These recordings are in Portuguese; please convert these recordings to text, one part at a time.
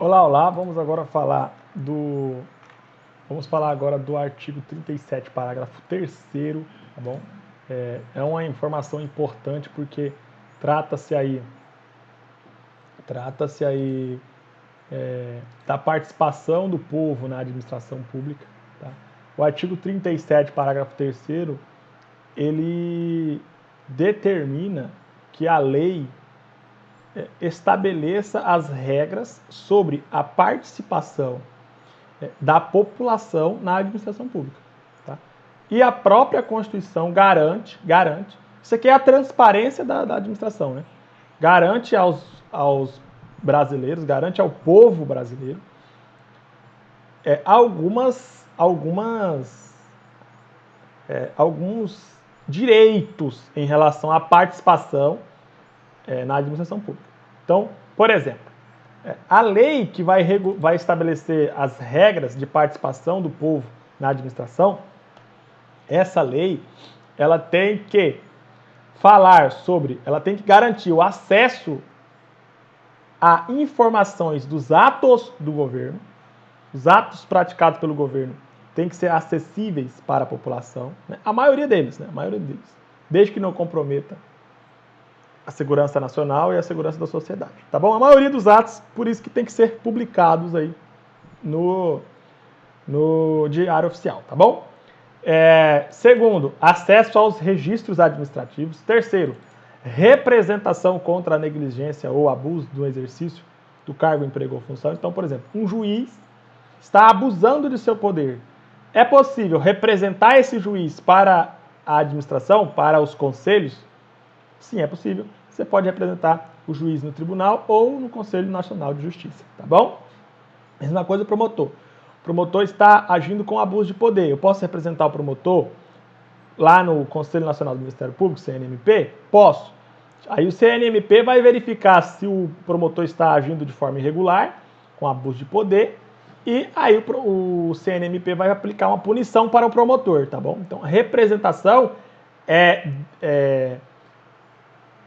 Olá, olá, vamos falar agora do artigo 37, parágrafo 3º, tá bom? É uma informação importante porque trata-se aí da participação do povo na administração pública, tá? O artigo 37, parágrafo 3º, ele determina que a lei estabeleça as regras sobre a participação da população na administração pública. Tá? E a própria Constituição garante, isso aqui é a transparência da administração, né? Garante aos brasileiros, garante ao povo brasileiro alguns direitos em relação à participação na administração pública. Então, por exemplo, a lei que vai estabelecer as regras de participação do povo na administração, essa lei, ela tem que garantir o acesso a informações dos atos do governo, os atos praticados pelo governo têm que ser acessíveis para a população, né? A maioria deles, desde que não comprometa a segurança nacional e a segurança da sociedade, tá bom? A maioria dos atos, por isso que tem que ser publicados aí no Diário Oficial, tá bom? Segundo, acesso aos registros administrativos. Terceiro, representação contra a negligência ou abuso do exercício do cargo, emprego ou função. Então, por exemplo, um juiz está abusando de seu poder. É possível representar esse juiz para a administração, para os conselhos? Sim, é possível. Você pode representar o juiz no tribunal ou no Conselho Nacional de Justiça, tá bom? Mesma coisa o promotor. O promotor está agindo com abuso de poder. Eu posso representar o promotor lá no Conselho Nacional do Ministério Público, CNMP? Posso. Aí o CNMP vai verificar se o promotor está agindo de forma irregular, com abuso de poder, e aí o CNMP vai aplicar uma punição para o promotor, tá bom? Então, a representação é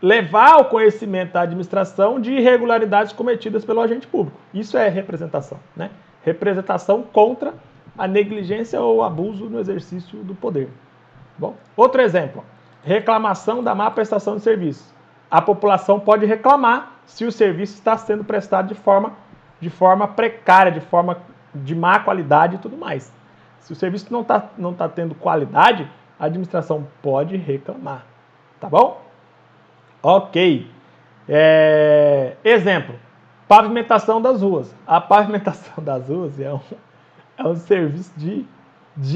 levar ao conhecimento da administração de irregularidades cometidas pelo agente público. Isso é representação, né? Representação contra a negligência ou abuso no exercício do poder. Bom, outro exemplo, reclamação da má prestação de serviço. A população pode reclamar se o serviço está sendo prestado de forma precária, de má qualidade e tudo mais. Se o serviço não tá tendo qualidade, a administração pode reclamar, tá bom? Ok. Exemplo, pavimentação das ruas. A pavimentação das ruas é um serviço de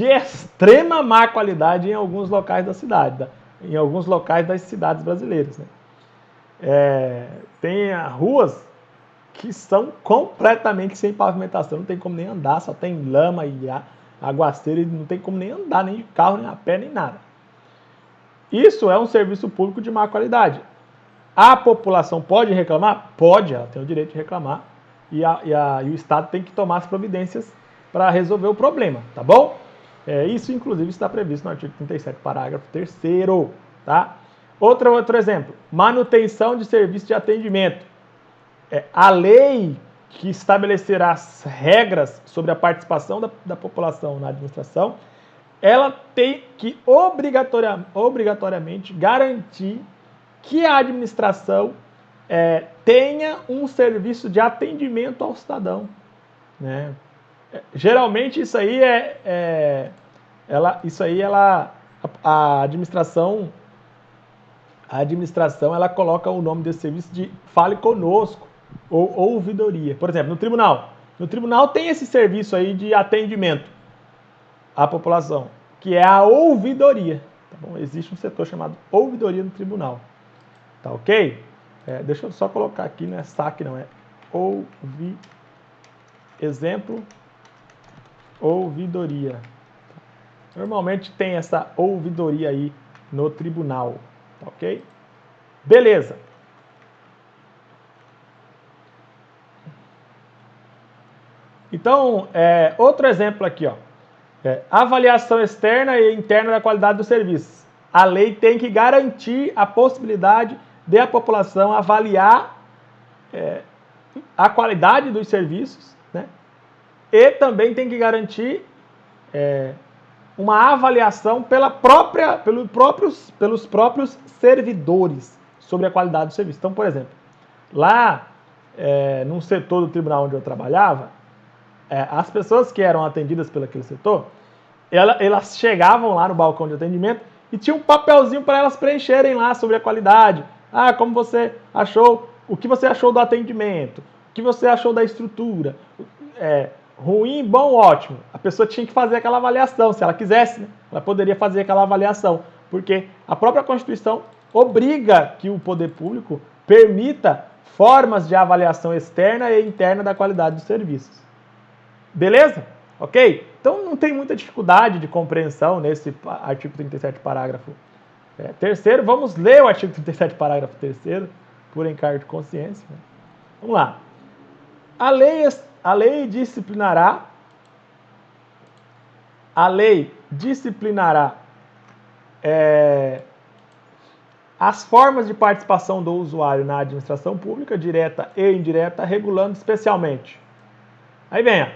extrema má qualidade em alguns locais da cidade, em alguns locais das cidades brasileiras, né? Tem ruas que são completamente sem pavimentação, não tem como nem andar, só tem lama e aguaceiro, e não tem como nem andar, nem de carro, nem a pé, nem nada. Isso é um serviço público de má qualidade. A população pode reclamar? Pode, ela tem o direito de reclamar. E o Estado tem que tomar as providências para resolver o problema, tá bom? Isso, inclusive, está previsto no artigo 37, parágrafo 3º, tá? Outro exemplo, manutenção de serviço de atendimento. A lei que estabelecerá as regras sobre a participação da população na administração, ela tem que obrigatoriamente garantir que a administração tenha um serviço de atendimento ao cidadão, né? Geralmente isso aí a administração ela coloca o nome desse serviço de Fale Conosco ou ouvidoria. Por exemplo, no tribunal tem esse serviço aí de atendimento à população, que é a ouvidoria. Tá bom? Existe um setor chamado ouvidoria no tribunal. Tá ok? Deixa eu só colocar aqui, não é saque não, exemplo, ouvidoria. Normalmente tem essa ouvidoria aí no tribunal, tá ok? Beleza. Então, outro exemplo aqui, ó. Avaliação externa e interna da qualidade do serviço. A lei tem que garantir a possibilidade de a população avaliar a qualidade dos serviços, né? E também tem que garantir uma avaliação pelos próprios servidores sobre a qualidade do serviço. Então, por exemplo, lá num setor do tribunal onde eu trabalhava, as pessoas que eram atendidas pelo aquele setor, elas chegavam lá no balcão de atendimento e tinha um papelzinho para elas preencherem lá sobre a qualidade. Ah, como você achou, o que você achou do atendimento, o que você achou da estrutura, ruim, bom, ótimo. A pessoa tinha que fazer aquela avaliação, se ela quisesse, né? Ela poderia fazer aquela avaliação, porque a própria Constituição obriga que o poder público permita formas de avaliação externa e interna da qualidade dos serviços. Beleza? Ok? Então não tem muita dificuldade de compreensão nesse artigo 37, parágrafo 3º. Vamos ler o artigo 37, parágrafo 3º, por encargo de consciência. Vamos lá. A lei disciplinará as formas de participação do usuário na administração pública, direta e indireta, regulando especialmente. Aí vem,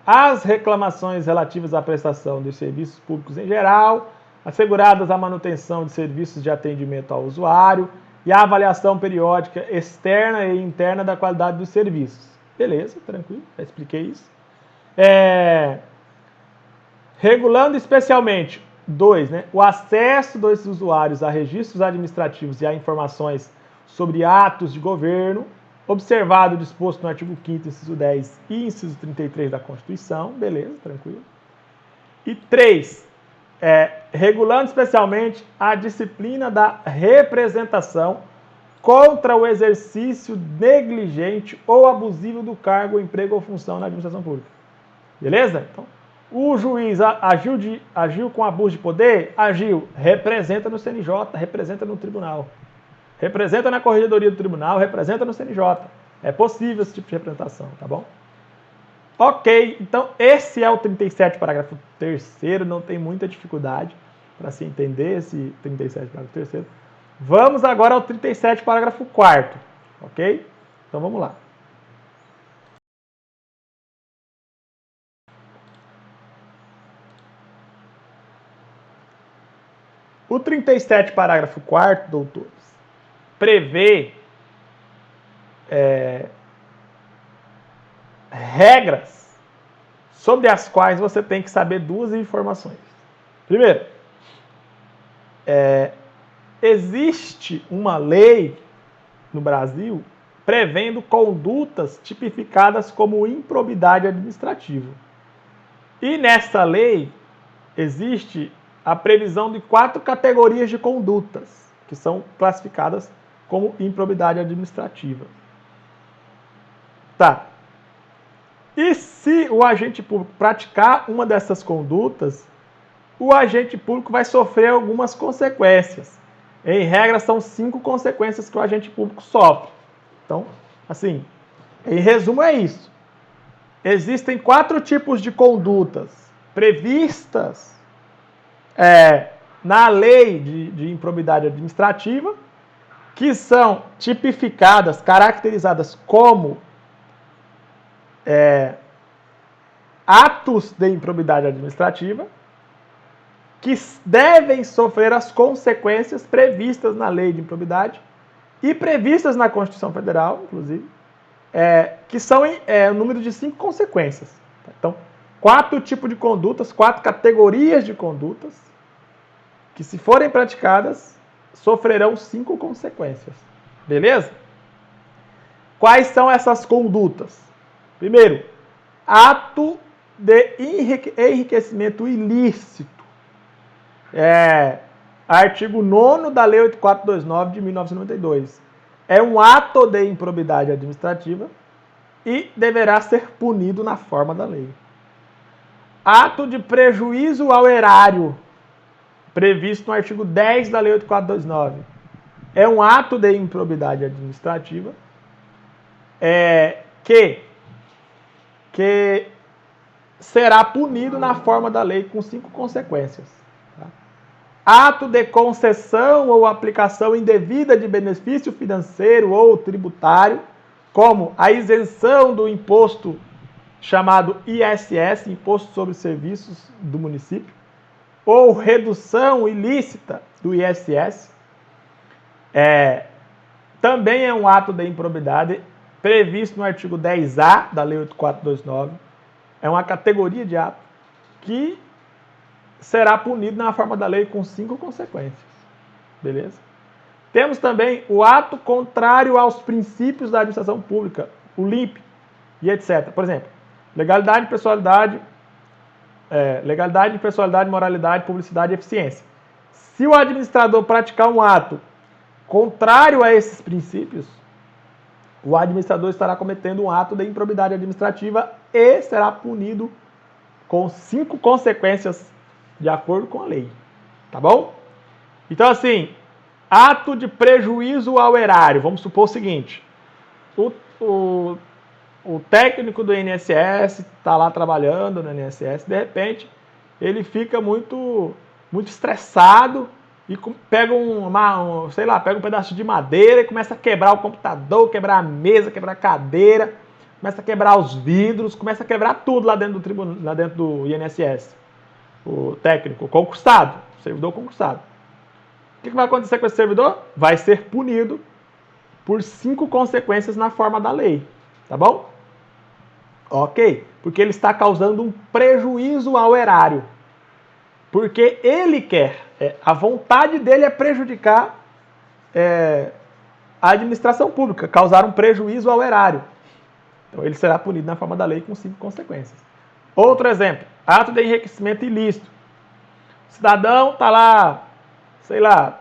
as reclamações relativas à prestação de serviços públicos em geral, asseguradas a manutenção de serviços de atendimento ao usuário e a avaliação periódica externa e interna da qualidade dos serviços. Beleza, tranquilo, já expliquei isso. Regulando especialmente, 2, né, o acesso dos usuários a registros administrativos e a informações sobre atos de governo, observado o disposto no artigo 5º, inciso 10 e inciso 33 da Constituição. Beleza, tranquilo. E 3, regulando especialmente a disciplina da representação contra o exercício negligente ou abusivo do cargo, emprego ou função na administração pública. Beleza? Então, o juiz agiu com abuso de poder? Agiu. Representa no CNJ, representa no tribunal. Representa na corregedoria do tribunal, representa no CNJ. É possível esse tipo de representação, tá bom? Ok, então esse é o 37, parágrafo 3º, não tem muita dificuldade para se entender esse 37, parágrafo 3º. Vamos agora ao 37, parágrafo 4º, ok? Então vamos lá. O 37, parágrafo 4º, doutores, prevê regras sobre as quais você tem que saber duas informações. Primeiro, existe uma lei no Brasil prevendo condutas tipificadas como improbidade administrativa. E nessa lei existe a previsão de 4 categorias de condutas que são classificadas como improbidade administrativa. Tá. E se o agente público praticar uma dessas condutas, o agente público vai sofrer algumas consequências. Em regra, são 5 consequências que o agente público sofre. Então, assim, em resumo é isso. Existem 4 tipos de condutas previstas na lei de improbidade administrativa, que são tipificadas, caracterizadas como atos de improbidade administrativa, que devem sofrer as consequências previstas na lei de improbidade e previstas na Constituição Federal, inclusive, que são o número de 5 consequências. Então, 4 tipos de condutas, 4 categorias de condutas, que se forem praticadas, sofrerão 5 consequências. Beleza? Quais são essas condutas? Primeiro, ato de enriquecimento ilícito. Artigo 9º da Lei 8429 de 1992. É um ato de improbidade administrativa e deverá ser punido na forma da lei. Ato de prejuízo ao erário, previsto no artigo 10 da Lei 8429. É um ato de improbidade administrativa que será punido na forma da lei com 5 consequências. Tá? Ato de concessão ou aplicação indevida de benefício financeiro ou tributário como a isenção do imposto chamado ISS, Imposto sobre Serviços do Município, ou redução ilícita do ISS, também é um ato de improbidade previsto no artigo 10A da Lei 8429. É uma categoria de ato que será punido na forma da lei com 5 consequências. Beleza? Temos também o ato contrário aos princípios da administração pública, o LIMP e etc. Por exemplo, legalidade, pessoalidade, moralidade, publicidade e eficiência. Se o administrador praticar um ato contrário a esses princípios, o administrador estará cometendo um ato de improbidade administrativa e será punido com 5 consequências de acordo com a lei. Tá bom? Então, assim, ato de prejuízo ao erário. Vamos supor o seguinte: o técnico do INSS está lá trabalhando no INSS, de repente ele fica muito estressado e pega pega um pedaço de madeira e começa a quebrar o computador, quebrar a mesa, quebrar a cadeira, começa a quebrar os vidros, começa a quebrar tudo lá dentro do INSS. O técnico, o concursado, o servidor concursado. O que vai acontecer com esse servidor? Vai ser punido por 5 consequências na forma da lei. Tá bom? Ok? Porque ele está causando um prejuízo ao erário. Porque ele quer, a vontade dele é prejudicar a administração pública, causar um prejuízo ao erário. Então ele será punido na forma da lei com 5 consequências. Outro exemplo, ato de enriquecimento ilícito. O cidadão está lá, sei lá,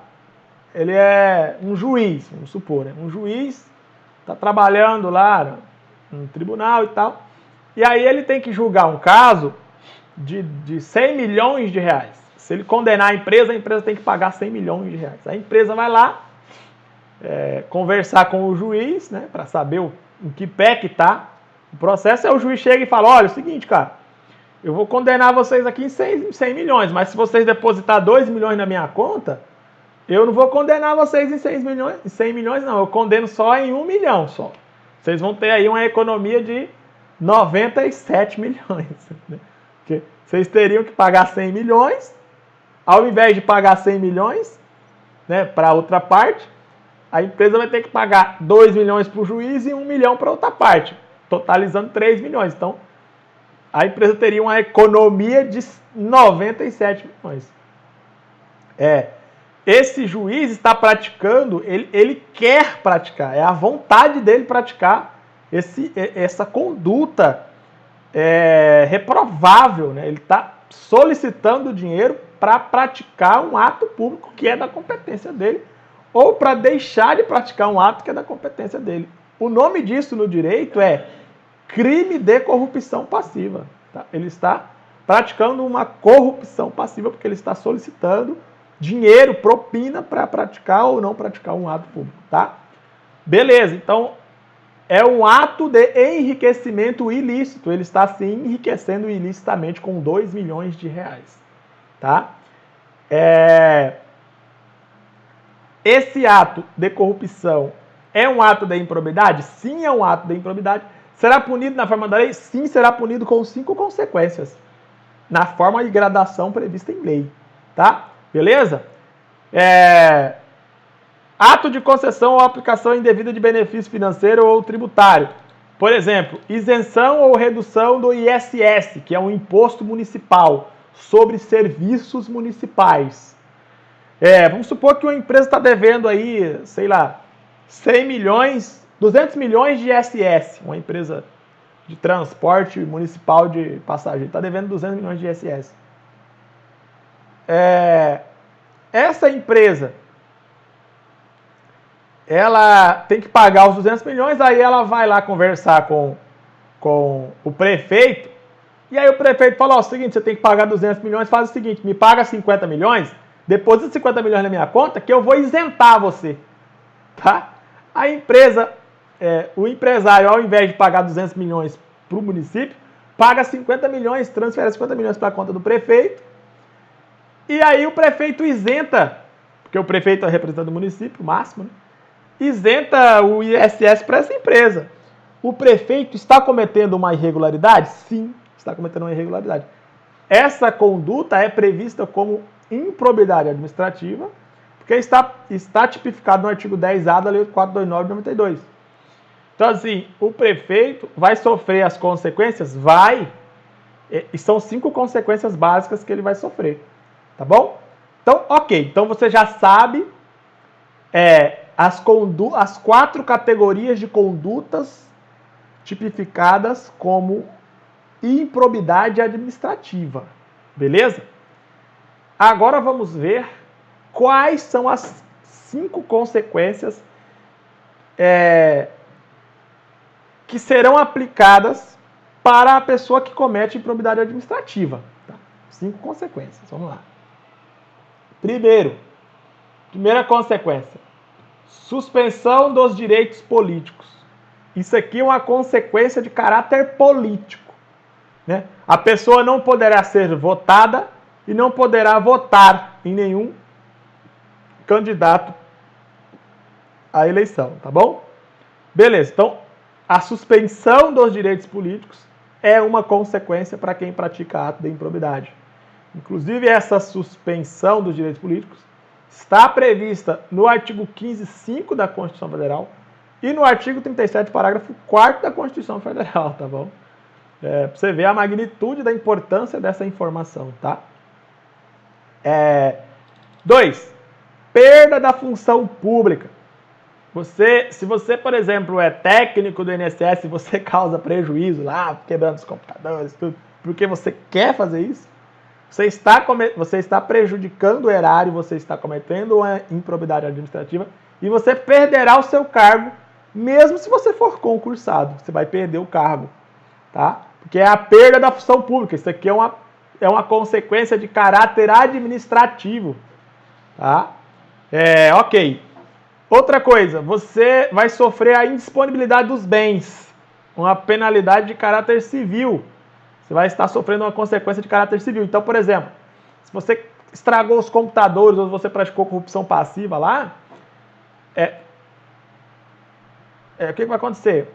ele é um juiz, vamos supor, né? Um juiz está trabalhando lá no tribunal e tal, e aí ele tem que julgar um caso de 100 milhões de reais. Se ele condenar a empresa tem que pagar 100 milhões de reais. A empresa vai lá conversar com o juiz, né, para saber em que pé que está o processo. Aí o juiz chega e fala: olha, é o seguinte, cara, eu vou condenar vocês aqui em 100 milhões, mas se vocês depositar 2 milhões na minha conta, eu não vou condenar vocês em 100 milhões, não. Eu condeno só em 1 milhão só. Vocês vão ter aí uma economia de 97 milhões. Porque vocês teriam que pagar 100 milhões, ao invés de pagar 100 milhões, né, para outra parte, a empresa vai ter que pagar 2 milhões para o juiz e 1 milhão para outra parte, totalizando 3 milhões. Então, a empresa teria uma economia de 97 milhões. Esse juiz está praticando, ele quer praticar, é a vontade dele praticar essa conduta reprovável, né? Ele está solicitando dinheiro para praticar um ato público que é da competência dele, ou para deixar de praticar um ato que é da competência dele. O nome disso no direito é crime de corrupção passiva. Tá? Ele está praticando uma corrupção passiva porque ele está solicitando dinheiro, propina, para praticar ou não praticar um ato público. Tá? Beleza, então é um ato de enriquecimento ilícito. Ele está se enriquecendo ilicitamente com 2 milhões de reais. Tá? Esse ato de corrupção é um ato de improbidade? Sim, é um ato de improbidade. Será punido na forma da lei? Sim, será punido com 5 consequências, na forma de gradação prevista em lei. Tá? Beleza? Ato de concessão ou aplicação indevida de benefício financeiro ou tributário. Por exemplo, isenção ou redução do ISS, que é um imposto municipal sobre serviços municipais. Vamos supor que uma empresa está devendo aí, sei lá, 100 milhões, 200 milhões de ISS, uma empresa de transporte municipal de passageiros, está devendo 200 milhões de ISS. Essa empresa, ela tem que pagar os 200 milhões, aí ela vai lá conversar com o prefeito, e aí o prefeito fala: ó, é o seguinte, você tem que pagar 200 milhões, faz o seguinte, me paga 50 milhões, deposita 50 milhões na minha conta, que eu vou isentar você. Tá? A empresa, o empresário, ao invés de pagar 200 milhões para o município, paga 50 milhões, transfere 50 milhões para a conta do prefeito, e aí o prefeito isenta, porque o prefeito é representante do município, máximo, né? Isenta o ISS para essa empresa. o prefeito está cometendo uma irregularidade? Sim, está cometendo uma irregularidade. Essa conduta é prevista como improbidade administrativa, porque está tipificado no artigo 10A da Lei 429 de 92. Então, assim, o prefeito vai sofrer as consequências? Vai. E são 5 consequências básicas que ele vai sofrer. Tá bom? Então, ok. Então, você já sabe as 4 categorias de condutas tipificadas como improbidade administrativa. Beleza? Agora vamos ver quais são as 5 consequências que serão aplicadas para a pessoa que comete improbidade administrativa. Tá? 5 consequências. Vamos lá. Primeira consequência: suspensão dos direitos políticos. Isso aqui é uma consequência de caráter político. Né? A pessoa não poderá ser votada e não poderá votar em nenhum candidato à eleição, tá bom? Beleza, então a suspensão dos direitos políticos é uma consequência para quem pratica ato de improbidade. Inclusive, essa suspensão dos direitos políticos está prevista no artigo 15.5 da Constituição Federal e no artigo 37, parágrafo 4º da Constituição Federal, tá bom? Para você ver a magnitude da importância dessa informação, tá? 2. Perda da função pública. Se você, por exemplo, é técnico do INSS e você causa prejuízo lá, quebrando os computadores, tudo, porque você quer fazer isso, você está prejudicando o erário, você está cometendo uma improbidade administrativa e você perderá o seu cargo, mesmo se você for concursado. Você vai perder o cargo, tá? Porque é a perda da função pública. Isso aqui é uma consequência de caráter administrativo, tá? Ok. Outra coisa, você vai sofrer a indisponibilidade dos bens, uma penalidade de caráter civil. Você vai estar sofrendo uma consequência de caráter civil. Então, por exemplo, se você estragou os computadores ou você praticou corrupção passiva lá, o que vai acontecer?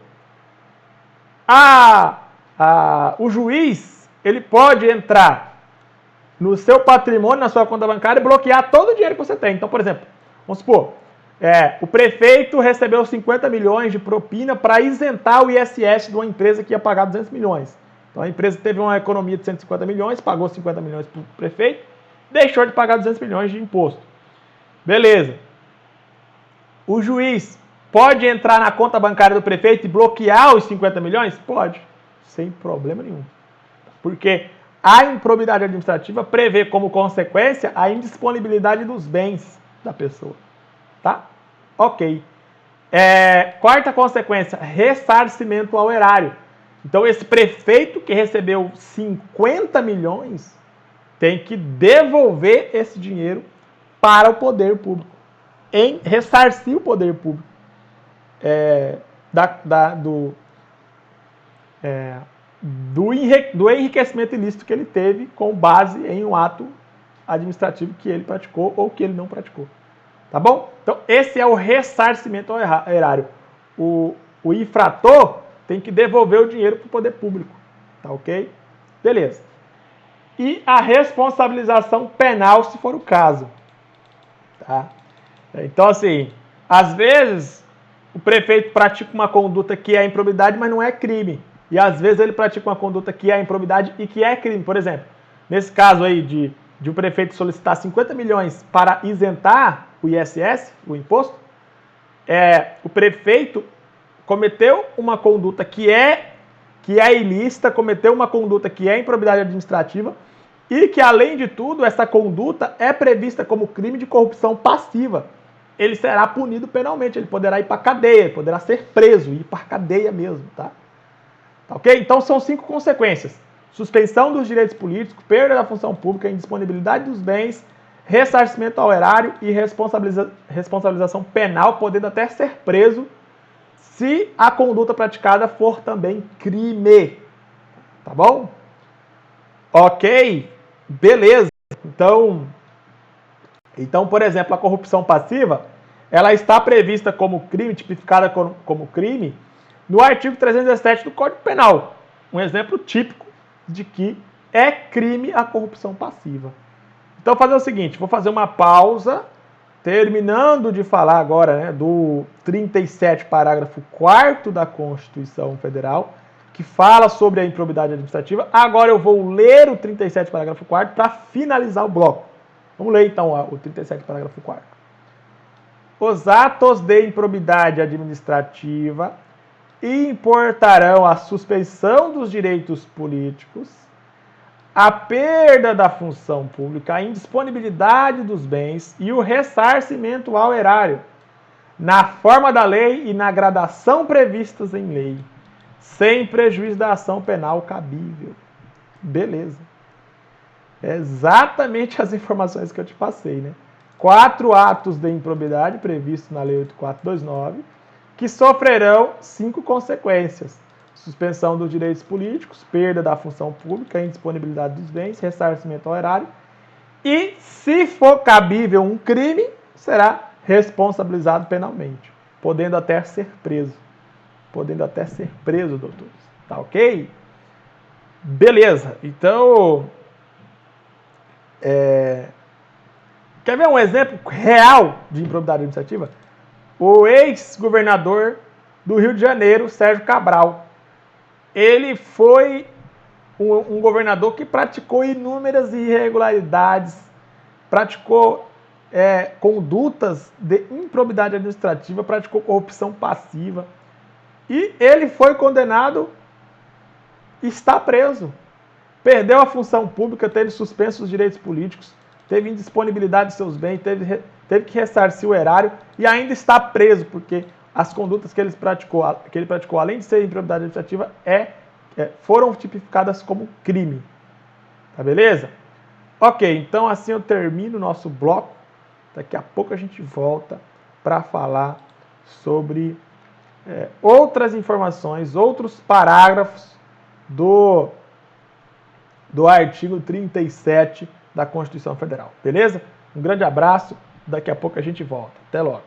O juiz, ele pode entrar no seu patrimônio, na sua conta bancária e bloquear todo o dinheiro que você tem. Então, por exemplo, vamos supor, o prefeito recebeu 50 milhões de propina para isentar o ISS de uma empresa que ia pagar 200 milhões. Então a empresa teve uma economia de 150 milhões, pagou 50 milhões para o prefeito, deixou de pagar 200 milhões de imposto. Beleza. O juiz pode entrar na conta bancária do prefeito e bloquear os 50 milhões? Pode, sem problema nenhum. Porque a improbidade administrativa prevê como consequência a indisponibilidade dos bens da pessoa. Tá? Ok. 4ª consequência, ressarcimento ao erário. Então, esse prefeito que recebeu 50 milhões tem que devolver esse dinheiro para o poder público, ressarcir o poder público do enriquecimento ilícito que ele teve com base em um ato administrativo que ele praticou ou que ele não praticou. Tá bom? Então, esse é o ressarcimento ao erário. O infrator tem que devolver o dinheiro para o poder público. Tá ok? Beleza. E a responsabilização penal, se for o caso. Tá? Então, assim, às vezes o prefeito pratica uma conduta que é improbidade, mas não é crime. E às vezes ele pratica uma conduta que é improbidade e que é crime. Por exemplo, nesse caso aí de o prefeito solicitar 50 milhões para isentar o ISS, o imposto, o prefeito cometeu uma conduta que é ilícita, cometeu uma conduta que é improbidade administrativa e que, além de tudo, essa conduta é prevista como crime de corrupção passiva. Ele será punido penalmente, ele poderá ir para a cadeia, ele poderá ser preso, ir para a cadeia mesmo, tá? Ok? Então são 5 consequências: suspensão dos direitos políticos, perda da função pública, indisponibilidade dos bens, ressarcimento ao erário e responsabilização penal, podendo até ser preso se a conduta praticada for também crime. Tá bom? Ok? Beleza. Então, por exemplo, a corrupção passiva, ela está prevista como crime, tipificada como crime, no artigo 317 do Código Penal. Um exemplo típico de que é crime a corrupção passiva. Então, vou fazer o seguinte, vou fazer uma pausa, terminando de falar agora, né, do 37, parágrafo 4º da Constituição Federal, que fala sobre a improbidade administrativa. Agora eu vou ler o 37, parágrafo 4º, para finalizar o bloco. Vamos ler, então, o 37, parágrafo 4º. Os atos de improbidade administrativa importarão a suspensão dos direitos políticos, a perda da função pública, a indisponibilidade dos bens e o ressarcimento ao erário, na forma da lei e na gradação previstas em lei, sem prejuízo da ação penal cabível. Beleza. É exatamente as informações que eu te passei, né? 4 atos de improbidade previstos na Lei 8429, que sofrerão 5 consequências: suspensão dos direitos políticos, perda da função pública, indisponibilidade dos bens, ressarcimento ao erário, e, se for cabível um crime, será responsabilizado penalmente, podendo até ser preso. Podendo até ser preso, doutores. Tá ok? Beleza. Então, quer ver um exemplo real de improbidade administrativa? O ex-governador do Rio de Janeiro, Sérgio Cabral. Ele foi um governador que praticou inúmeras irregularidades, praticou condutas de improbidade administrativa, praticou corrupção passiva. E ele foi condenado e está preso. Perdeu a função pública, teve suspenso os direitos políticos, teve indisponibilidade de seus bens, teve que ressarcir o erário e ainda está preso, porque as condutas que ele praticou, além de ser improbidade administrativa, foram tipificadas como crime. Tá beleza? Ok, então assim eu termino o nosso bloco. Daqui a pouco a gente volta para falar sobre outras informações, outros parágrafos do artigo 37 da Constituição Federal. Beleza? Um grande abraço, daqui a pouco a gente volta. Até logo.